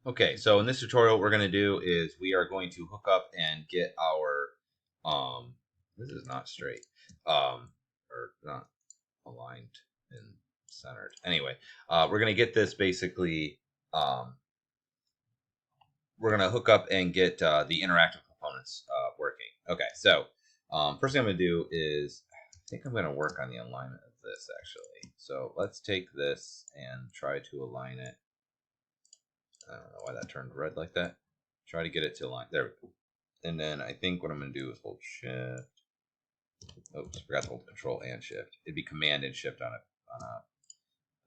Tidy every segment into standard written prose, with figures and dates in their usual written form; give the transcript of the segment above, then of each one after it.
Okay, so in this tutorial, what we're going to do is we are going to hook up and get our, this is not straight, or not aligned and centered. Anyway, we're going to get this basically, we're going to hook up and get the interactive components working. Okay, so first thing I'm going to do is, I think I'm going to work on the alignment of this actually. So let's take this and try to align it. I don't know why that turned red like that. Try to get it to align. There we go. And then I think what I'm going to do is hold shift. Oops, forgot to hold control and shift. It'd be command and shift on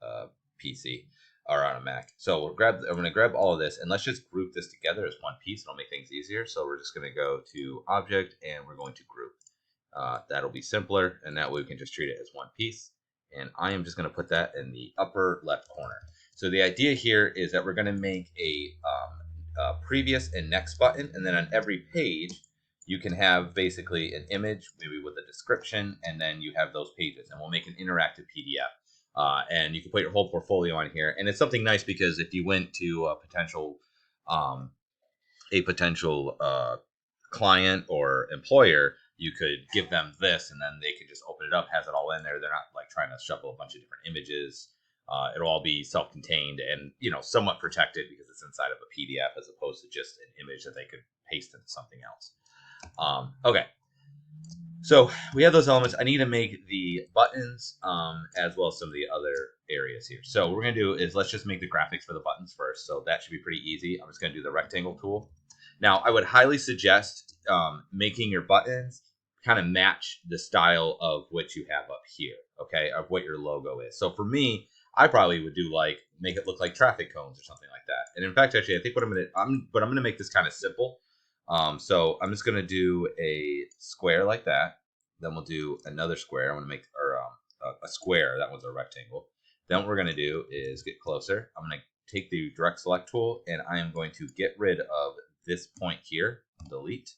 a PC or on a Mac. So I'm going to grab all of this and let's just group this together as one piece. It'll make things easier. So we're just going to go to object and we're going to group. That'll be simpler, and that way we can just treat it as one piece. And I am just going to put that in the upper left corner. So the idea here is that we're going to make a previous and next button, and then on every page you can have basically an image, maybe with a description, and then you have those pages, and we'll make an interactive PDF. And you can put your whole portfolio on here, and it's something nice because if you went to um, a potential client or employer, you could give them this and then they can just open it up, has it all in there. They're not like trying to shuffle a bunch of different images. It'll all be self-contained and somewhat protected because it's inside of a PDF as opposed to just an image that they could paste into something else. Okay, so we have those elements. I need to make the buttons as well as some of the other areas here. So what we're going to do is let's just make the graphics for the buttons first. So that should be pretty easy. I'm just going to do the rectangle tool. Now, I would highly suggest making your buttons kind of match the style of what you have up here, okay, of what your logo is. So for me, I probably would do like make it look like traffic cones or something like that. And in fact, actually, I think what I'm gonna make this kind of simple. So I'm just gonna do a square like that. Then we'll do another square. I'm gonna make a square. That one's a rectangle. Then what we're gonna do is get closer. I'm gonna take the direct select tool and I am going to get rid of this point here, delete.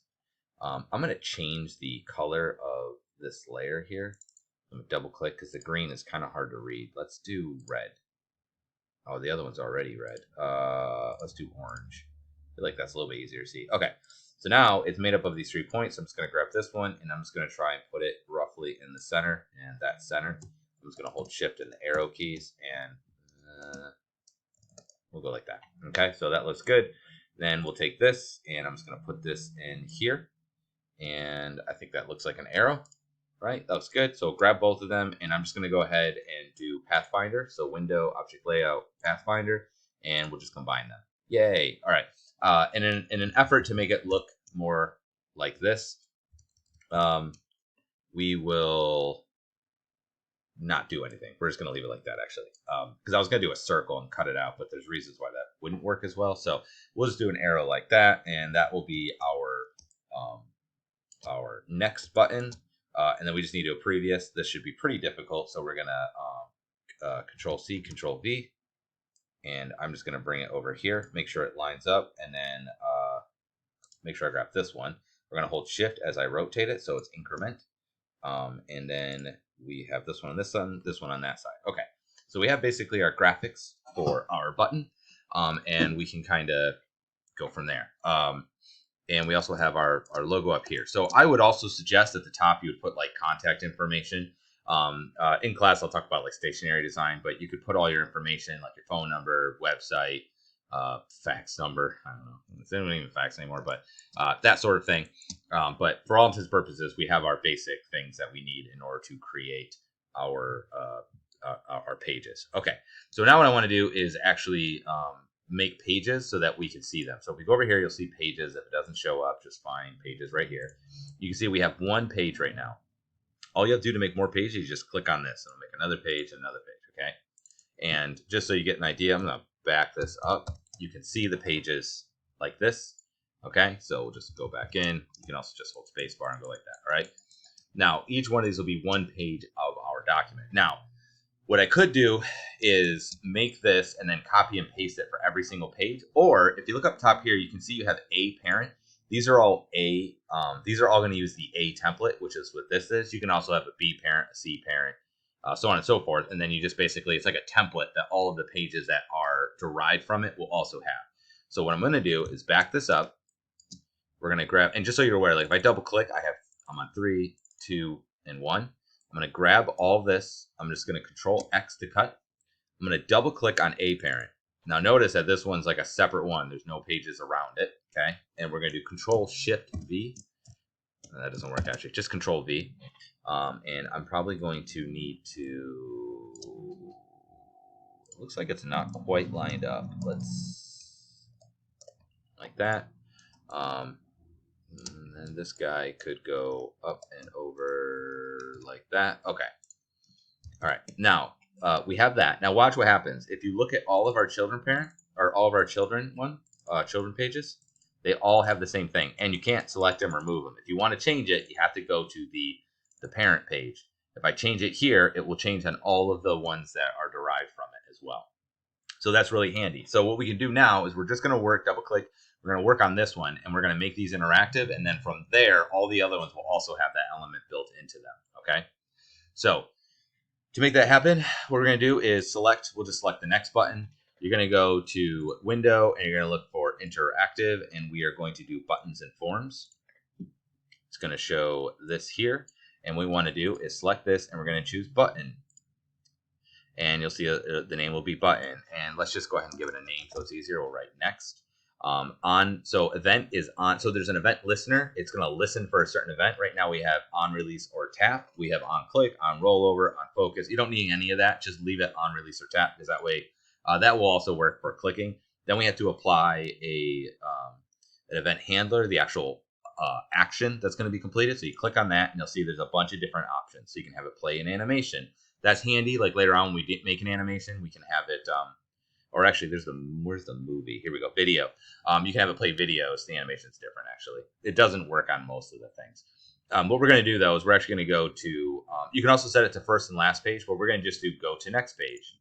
I'm going to change the color of this layer here. I'm going to double click because the green is kind of hard to read. Let's do red. Oh, the other one's already red. Let's do orange. I feel like that's a little bit easier to see. Okay, so now it's made up of these 3 points. I'm just going to grab this one and I'm just going to try and put it roughly in the center, and that center. I'm just going to hold shift and the arrow keys and we'll go like that. Okay, so that looks good. Then we'll take this and I'm just going to put this in here. And I think that looks like an arrow, right? That looks good. So grab both of them and I'm just going to go ahead and do Pathfinder. So window, object layout, Pathfinder, and we'll just combine them. Yay. All right. In an effort to make it look more like this, we will not do anything. We're just going to leave it like that, actually, because I was going to do a circle and cut it out, but there's reasons why that wouldn't work as well. So we'll just do an arrow like that, and that will be our next button. And then we just need to do a previous. This should be pretty difficult, so we're going to Control C, Control V, and I'm just going to bring it over here, make sure it lines up, and then make sure I grab this one. We're going to hold Shift as I rotate it, so it's increment. And then we have this one on this one on that side. Okay, so we have basically our graphics for our button, and we can kind of go from there. And we also have our logo up here. So I would also suggest at the top you would put like contact information. In class, I'll talk about like stationary design, but you could put all your information, like your phone number, website, fax number. I don't know. It's not even fax anymore, but that sort of thing. But for all intents and purposes, we have our basic things that we need in order to create our pages. Okay, so now what I want to do is actually make pages so that we can see them. So if we go over here, you'll see pages. If it doesn't show up, just find pages right here. You can see we have one page right now. All you have to do to make more pages, you just click on this and it'll make another page, okay? And just so you get an idea, I'm gonna back this up. You can see the pages like this, okay? So we'll just go back in. You can also just hold spacebar and go like that, all right? Now, each one of these will be one page of our document. Now, what I could do is make this and then copy and paste it for every single page. Or if you look up top here, you can see you have a parent. These are all these are all going to use the A template, which is what this is. You can also have a B parent, a C parent, so on and so forth. And then you just basically, it's like a template that all of the pages that are derived from it will also have. So what I'm going to do is back this up. We're going to grab, and just so you're aware, like if I double click, I'm on 3, 2, and 1. I'm going to grab all this. I'm just going to Control X to cut. I'm going to double click on A parent. Now notice that this one's like a separate one. There's no pages around it. Okay. And we're going to do Control Shift V. That doesn't work actually. Just Control V. And I'm probably going to need to. It looks like it's not quite lined up. Let's like that. And this guy could go up and over like that. Okay. All right. Now we have that. Now watch what happens. If you look at all of our children parent or all of our children children pages, they all have the same thing, and you can't select them or move them. If you want to change it, you have to go to the parent page. If I change it here, it will change on all of the ones that are derived from it as well. So that's really handy. So what we can do now is we're just going to work, double click. We're going to work on this one, and we're going to make these interactive. And then from there, all the other ones will also have that element built into them. Okay. So to make that happen, what we're going to do is we'll just select the next button. You're going to go to Window, and you're going to look for Interactive, and we are going to do Buttons and Forms. It's going to show this here. And what we want to do is select this, and we're going to choose Button. And you'll see the name will be Button. And let's just go ahead and give it a name so it's easier. We'll write Next. So event is on. So there's an event listener. It's going to listen for a certain event. Right now we have on release or tap. We have on click, on rollover, on focus. You don't need any of that. Just leave it on release or tap, because that way that will also work for clicking. Then we have to apply an event handler, the actual action that's going to be completed. So you click on that, and you'll see there's a bunch of different options. So you can have it play an animation. That's handy. Like later on, when we make an animation, we can have it. Or actually, where's the movie? Here we go. Video. You can have it play videos. The animation's different, actually. It doesn't work on most of the things. What we're going to do, though, is we're actually going to go to, you can also set it to first and last page, but we're going to just do go to next page.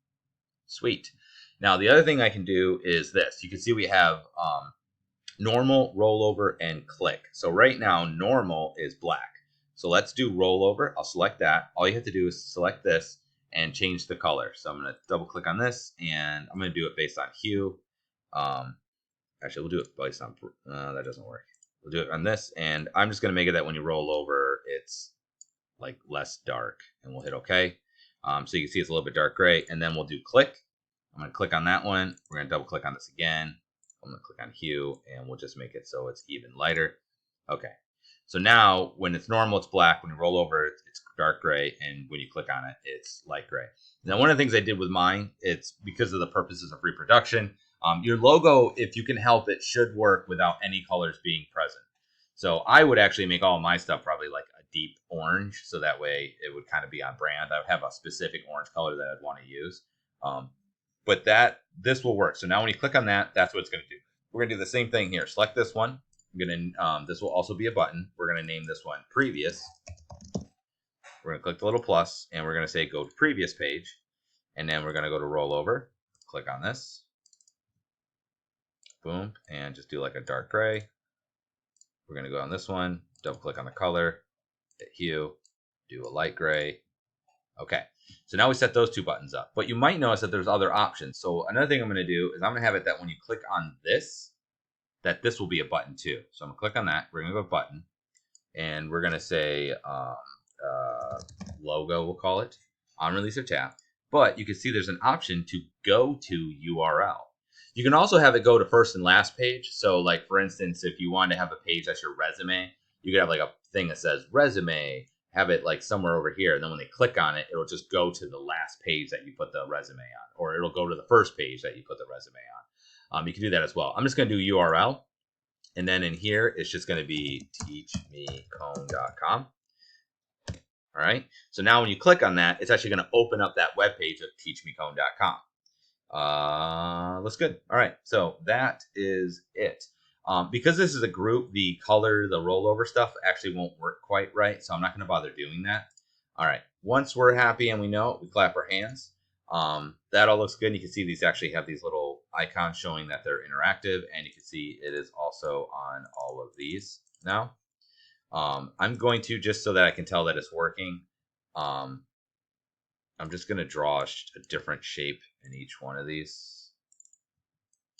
Sweet. Now, the other thing I can do is this. You can see we have normal, rollover, and click. So right now, normal is black. So let's do rollover. I'll select that. All you have to do is select this and change the color. So I'm going to double click on this, and I'm going to do it based on hue. Actually, we'll do it based on, that doesn't work. We'll do it on this, and I'm just going to make it that when you roll over, it's like less dark, and we'll hit OK. So you can see it's a little bit dark gray, and then we'll do click. I'm going to click on that one. We're going to double click on this again. I'm going to click on hue, and we'll just make it so it's even lighter. Okay. So now when it's normal, it's black. When you roll over, it's dark gray. And when you click on it, it's light gray. Now, one of the things I did with mine, it's because of the purposes of reproduction. Your logo, if you can help it, should work without any colors being present. So I would actually make all of my stuff probably like a deep orange. So that way it would kind of be on brand. I would have a specific orange color that I'd want to use. But this will work. So now when you click on that, that's what it's going to do. We're going to do the same thing here. Select this one. This will also be a button. We're going to name this one Previous. We're going to click the little plus, and we're going to say go to Previous page. And then we're going to go to Rollover. Click on this. Boom. And just do like a dark gray. We're going to go on this one. Double click on the color. Hit hue. Do a light gray. Okay. So now we set those two buttons up. But you might notice that there's other options. So another thing I'm going to do is I'm going to have it that when you click on this, that this will be a button too. So I'm going to click on that. We're going to go button. And we're going to say logo, we'll call it, on release or tap. But you can see there's an option to go to URL. You can also have it go to first and last page. So like, for instance, if you want to have a page that's your resume, you could have like a thing that says resume, have it like somewhere over here. And then when they click on it, it'll just go to the last page that you put the resume on, or it'll go to the first page that you put the resume on. You can do that as well. I'm just going to do URL. And then in here, it's just going to be teachmecone.com. All right. So now when you click on that, it's actually going to open up that web page of teachmecone.com. Looks good. All right. So that is it. Because this is a group, the color, the rollover stuff actually won't work quite right. So I'm not going to bother doing that. All right. Once we're happy and we know it, we clap our hands. That all looks good. You can see these actually have these little icons showing that they're interactive, and you can see it is also on all of these now. I'm going to, just so that I can tell that it's working, I'm just going to draw a different shape in each one of these,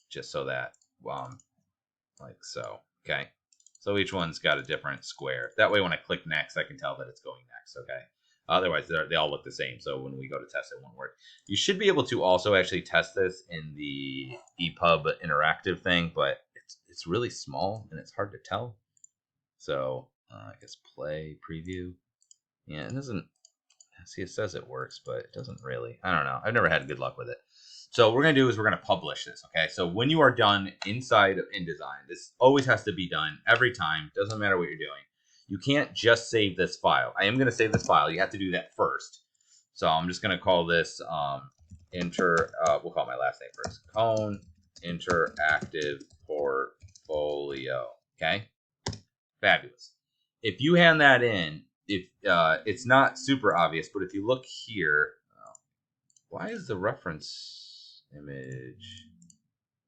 just so that like so. Okay. So each one's got a different square. That way when I click next, I can tell that it's going next, okay? Otherwise, they all look the same, so when we go to test, it won't work. You should be able to also actually test this in the EPUB interactive thing, but it's really small, and it's hard to tell. So, I guess play, preview. Yeah, it doesn't... See, it says it works, but it doesn't really. I don't know. I've never had good luck with it. So what we're going to do is we're going to publish this, okay? So when you are done inside of InDesign, this always has to be done every time. Doesn't matter what you're doing. You can't just save this file. I am going to save this file. You have to do that first. So I'm just going to call this we'll call my last name first. Cone Interactive Portfolio, okay? Fabulous. If you hand that in, if it's not super obvious, but if you look here, why is the reference image?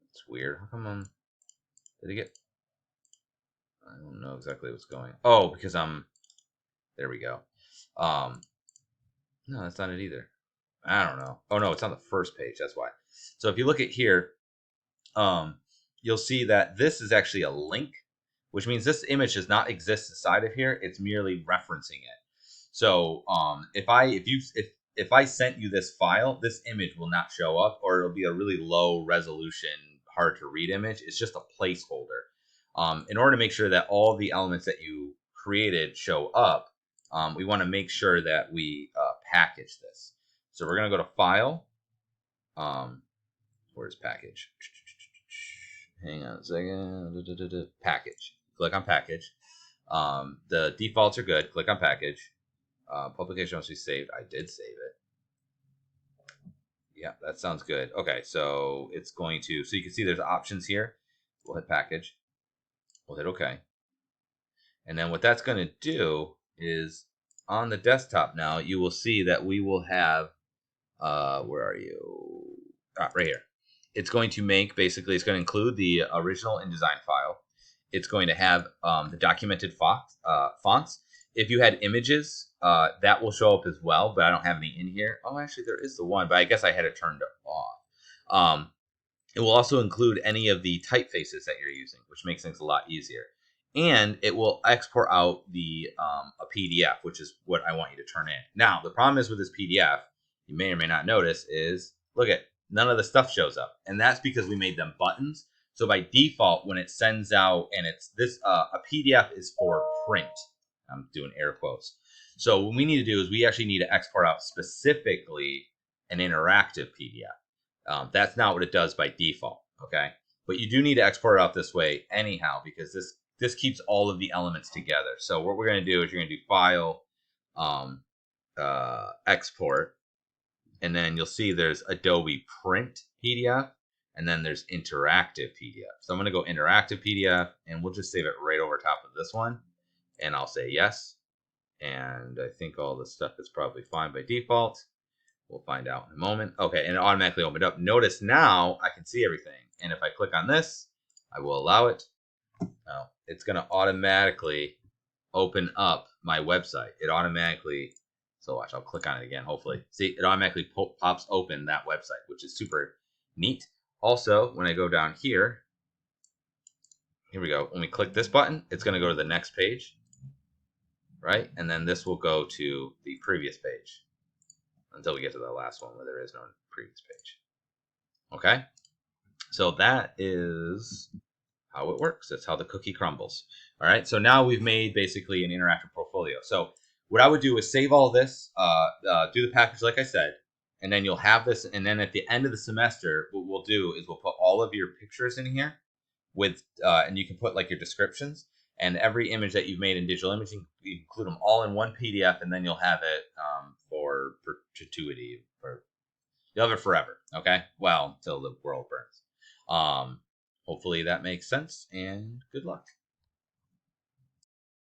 It's weird. How come did it get? I don't know exactly what's going. Oh, because there we go. No, that's not it either. I don't know. Oh no, it's on the first page. That's why. So if you look at here, you'll see that this is actually a link, which means this image does not exist inside of here. It's merely referencing it. So if I sent you this file, this image will not show up, or it'll be a really low resolution, hard to read image. It's just a placeholder. In order to make sure that all the elements that you created show up, we want to make sure that we package this. So we're going to go to File. Where's Package? Hang on a second. Package. Click on Package. The defaults are good. Click on Package. Publication must be saved. I did save it. Yeah, that sounds good. Okay, so it's going to... So you can see there's options here. We'll hit Package. We'll hit OK. And then what that's going to do is on the desktop now, you will see that we will have... where are you? Right here. It's going to make... Basically, it's going to include the original InDesign file. It's going to have the documented fonts. If you had images, that will show up as well, but I don't have any in here. Oh, actually, there is the one, but I guess I had it turned off. It will also include any of the typefaces that you're using, which makes things a lot easier. And it will export out a PDF, which is what I want you to turn in. Now, the problem is with this PDF, you may or may not notice, is, look at, none of the stuff shows up. And that's because we made them buttons. So by default, when it sends out, and it's this, a PDF is for print. I'm doing air quotes. So what we need to do is we actually need to export out specifically an interactive PDF. That's not what it does by default, okay? But you do need to export it out this way anyhow, because this keeps all of the elements together. So what we're going to do is you're going to do File, Export, and then you'll see there's Adobe Print PDF, and then there's Interactive PDF. So I'm going to go Interactive PDF, and we'll just save it right over top of this one. And I'll say yes. And I think all this stuff is probably fine by default. We'll find out in a moment. Okay, and it automatically opened up. Notice now I can see everything. And if I click on this, I will allow it. Now, it's going to automatically open up my website. It automatically, so watch, I'll click on it again, hopefully. See, it automatically pops open that website, which is super neat. Also, when I go down here we go. When we click this button, it's going to go to the next page. Right? And then this will go to the previous page until we get to the last one where there is no previous page. Okay? So that is how it works. That's how the cookie crumbles. All right? So now we've made basically an interactive portfolio. So what I would do is save all this, do the package like I said, and then you'll have this. And then at the end of the semester, what we'll do is we'll put all of your pictures in here with, and you can put like your descriptions. And every image that you've made in digital imaging, you include them all in one PDF, and then you'll have it for perpetuity. You'll have it forever, okay? Well, until the world burns. Hopefully that makes sense, and good luck.